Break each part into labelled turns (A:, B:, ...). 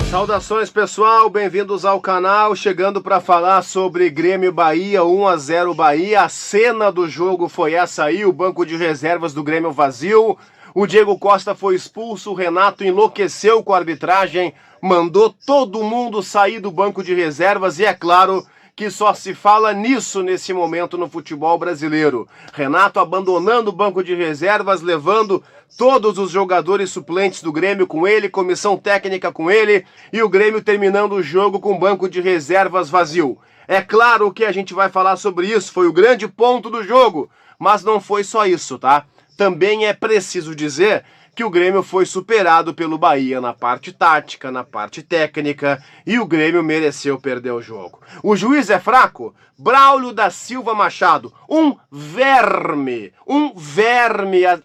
A: Saudações, pessoal, bem-vindos ao canal, chegando para falar sobre Grêmio Bahia, 1-0 Bahia. A cena do jogo foi essa aí, o banco de reservas do Grêmio vazio, o Diego Costa foi expulso, o Renato enlouqueceu com a arbitragem, mandou todo mundo sair do banco de reservas e é claro que só se fala nisso nesse momento no futebol brasileiro. Renato abandonando o banco de reservas, levando todos os jogadores suplentes do Grêmio com ele, comissão técnica com ele, e o Grêmio terminando o jogo com o banco de reservas vazio. É claro que a gente vai falar sobre isso, foi o grande ponto do jogo, mas não foi só isso, tá? Também é preciso dizer que o Grêmio foi superado pelo Bahia na parte tática, na parte técnica, e o Grêmio mereceu perder o jogo. O juiz é fraco? Braulio da Silva Machado, um verme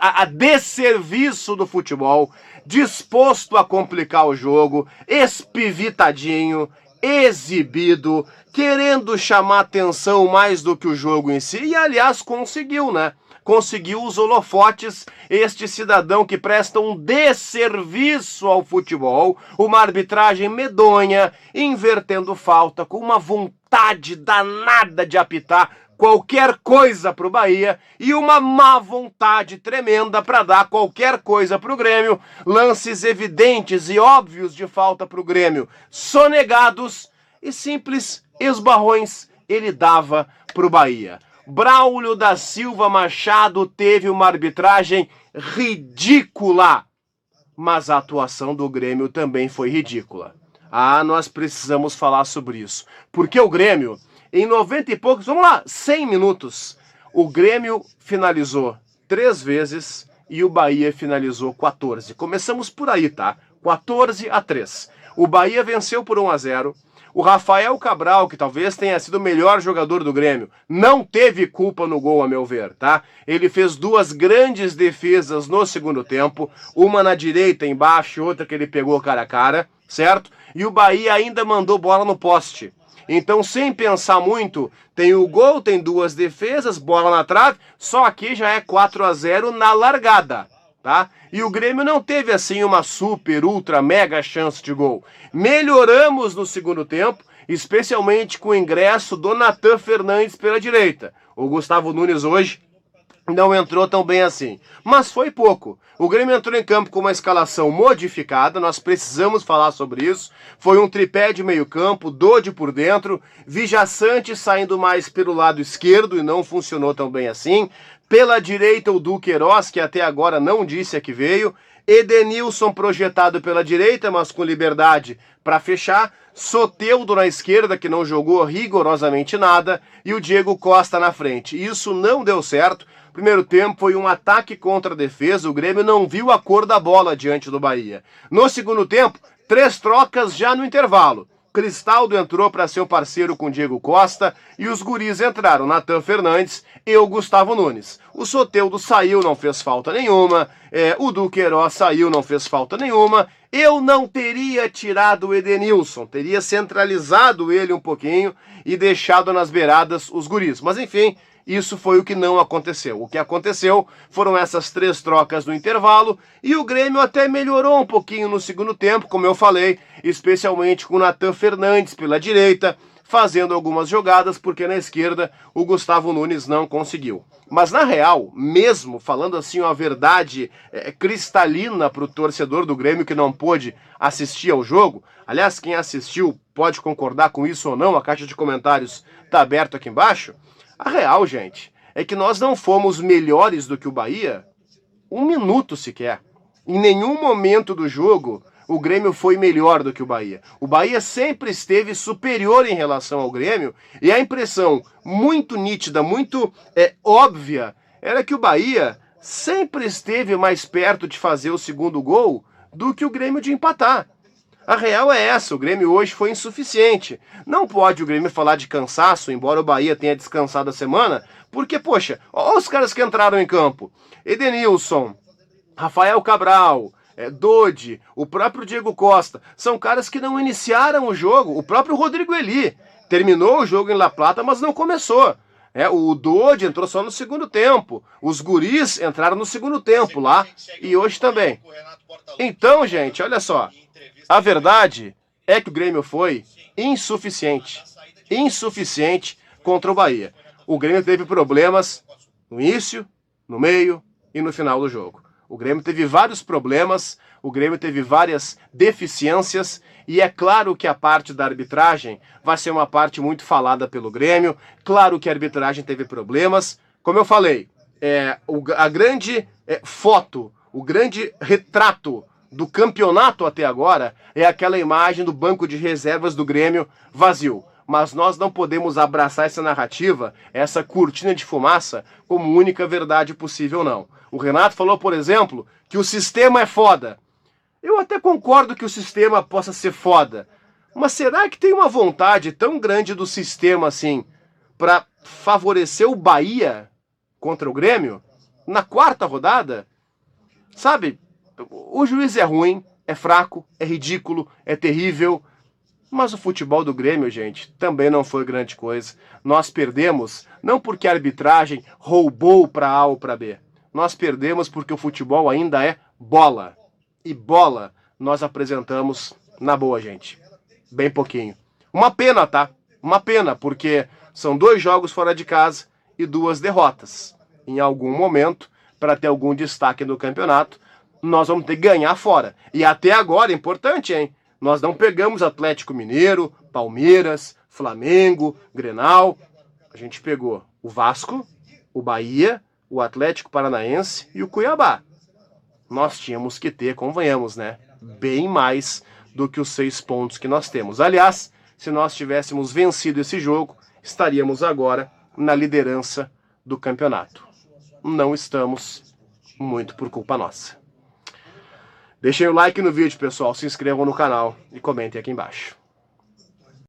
A: a desserviço do futebol, disposto a complicar o jogo, espivitadinho, exibido, querendo chamar atenção mais do que o jogo em si, e aliás conseguiu, né? Conseguiu os holofotes, este cidadão que presta um desserviço ao futebol, uma arbitragem medonha, invertendo falta, com uma vontade danada de apitar qualquer coisa para o Bahia e uma má vontade tremenda para dar qualquer coisa para o Grêmio, lances evidentes e óbvios de falta para o Grêmio, sonegados e simples esbarrões ele dava para o Bahia. Braulio da Silva Machado teve uma arbitragem ridícula, mas a atuação do Grêmio também foi ridícula. Ah, nós precisamos falar sobre isso, porque o Grêmio, em 90 e poucos, 100 minutos, o Grêmio finalizou 3 vezes e o Bahia finalizou 14. Começamos por aí, tá? 14-3. O Bahia venceu por 1-0. O Rafael Cabral, que talvez tenha sido o melhor jogador do Grêmio, não teve culpa no gol, a meu ver, tá? Ele fez 2 grandes defesas no segundo tempo, uma na direita embaixo e outra que ele pegou cara a cara, certo? E o Bahia ainda mandou bola no poste. Então, sem pensar muito, tem o gol, tem 2 defesas, bola na trave, só aqui já é 4-0 na largada. Tá? E o Grêmio não teve assim uma super, ultra, mega chance de gol. Melhoramos no segundo tempo, especialmente com o ingresso do Natan Fernandes pela direita. O Gustavo Nunes hoje não entrou tão bem assim, mas foi pouco. O Grêmio entrou em campo com uma escalação modificada, nós precisamos falar sobre isso. Foi um tripé de meio campo, Dodi por dentro, Vijaçante saindo mais pelo lado esquerdo e não funcionou tão bem assim. Pela direita o Duqueiroz, que até agora não disse a que veio. Edenilson projetado pela direita, mas com liberdade para fechar. Soteldo na esquerda, que não jogou rigorosamente nada. E o Diego Costa na frente. Isso não deu certo. Primeiro tempo foi um ataque contra a defesa. O Grêmio não viu a cor da bola diante do Bahia. No segundo tempo, 3 trocas já no intervalo. Cristaldo entrou para ser o parceiro com Diego Costa e os guris entraram, Natan Fernandes e o Gustavo Nunes. O Soteldo saiu, não fez falta nenhuma, o Duqueiroz saiu, não fez falta nenhuma. Eu não teria tirado o Edenilson, teria centralizado ele um pouquinho e deixado nas beiradas os guris. Mas enfim, isso foi o que não aconteceu. O que aconteceu foram essas 3 trocas no intervalo e o Grêmio até melhorou um pouquinho no segundo tempo, como eu falei, especialmente com o Natan Fernandes pela direita, fazendo algumas jogadas, porque na esquerda o Gustavo Nunes não conseguiu. Mas na real, mesmo falando assim uma verdade cristalina para o torcedor do Grêmio que não pôde assistir ao jogo, aliás, quem assistiu pode concordar com isso ou não, a caixa de comentários está aberta aqui embaixo. A real, gente, é que nós não fomos melhores do que o Bahia 1 minuto sequer. Em nenhum momento do jogo o Grêmio foi melhor do que o Bahia. O Bahia sempre esteve superior em relação ao Grêmio e a impressão muito nítida, muito óbvia, era que o Bahia sempre esteve mais perto de fazer o segundo gol do que o Grêmio de empatar. A real é essa, o Grêmio hoje foi insuficiente. Não pode o Grêmio falar de cansaço, embora o Bahia tenha descansado a semana, porque, poxa, olha os caras que entraram em campo. Edenilson, Rafael Cabral, Dodi, o próprio Diego Costa, são caras que não iniciaram o jogo. O próprio Rodrigo Eli terminou o jogo em La Plata, mas não começou. O Dodge entrou só no segundo tempo. Os guris entraram no segundo tempo lá e hoje também. Então, gente, olha só. A verdade é que o Grêmio foi insuficiente. Insuficiente contra o Bahia. O Grêmio teve problemas no início, no meio e no final do jogo. O Grêmio teve vários problemas, o Grêmio teve várias deficiências e é claro que a parte da arbitragem vai ser uma parte muito falada pelo Grêmio. Claro que a arbitragem teve problemas. Como eu falei, a grande foto, o grande retrato do campeonato até agora é aquela imagem do banco de reservas do Grêmio vazio. Mas nós não podemos abraçar essa narrativa, essa cortina de fumaça, como única verdade possível, não. O Renato falou, por exemplo, que o sistema é foda. Eu até concordo que o sistema possa ser foda, mas será que tem uma vontade tão grande do sistema assim para favorecer o Bahia contra o Grêmio na quarta rodada? Sabe, o juiz é ruim, é fraco, é ridículo, é terrível. Mas o futebol do Grêmio, gente, também não foi grande coisa. Nós perdemos não porque a arbitragem roubou para A ou para B. Nós perdemos porque o futebol ainda é bola. E bola nós apresentamos na boa, gente. Bem pouquinho. Uma pena, tá? Uma pena, porque são 2 jogos fora de casa e 2 derrotas. Em algum momento, para ter algum destaque no campeonato, nós vamos ter que ganhar fora. E até agora, importante, hein? Nós não pegamos Atlético Mineiro, Palmeiras, Flamengo, Grenal. A gente pegou o Vasco, o Bahia, o Atlético Paranaense e o Cuiabá. Nós tínhamos que ter, convenhamos, né? Bem mais do que os 6 pontos que nós temos. Aliás, se nós tivéssemos vencido esse jogo, estaríamos agora na liderança do campeonato. Não estamos, muito por culpa nossa. Deixem o like no vídeo, pessoal, se inscrevam no canal e comentem aqui embaixo.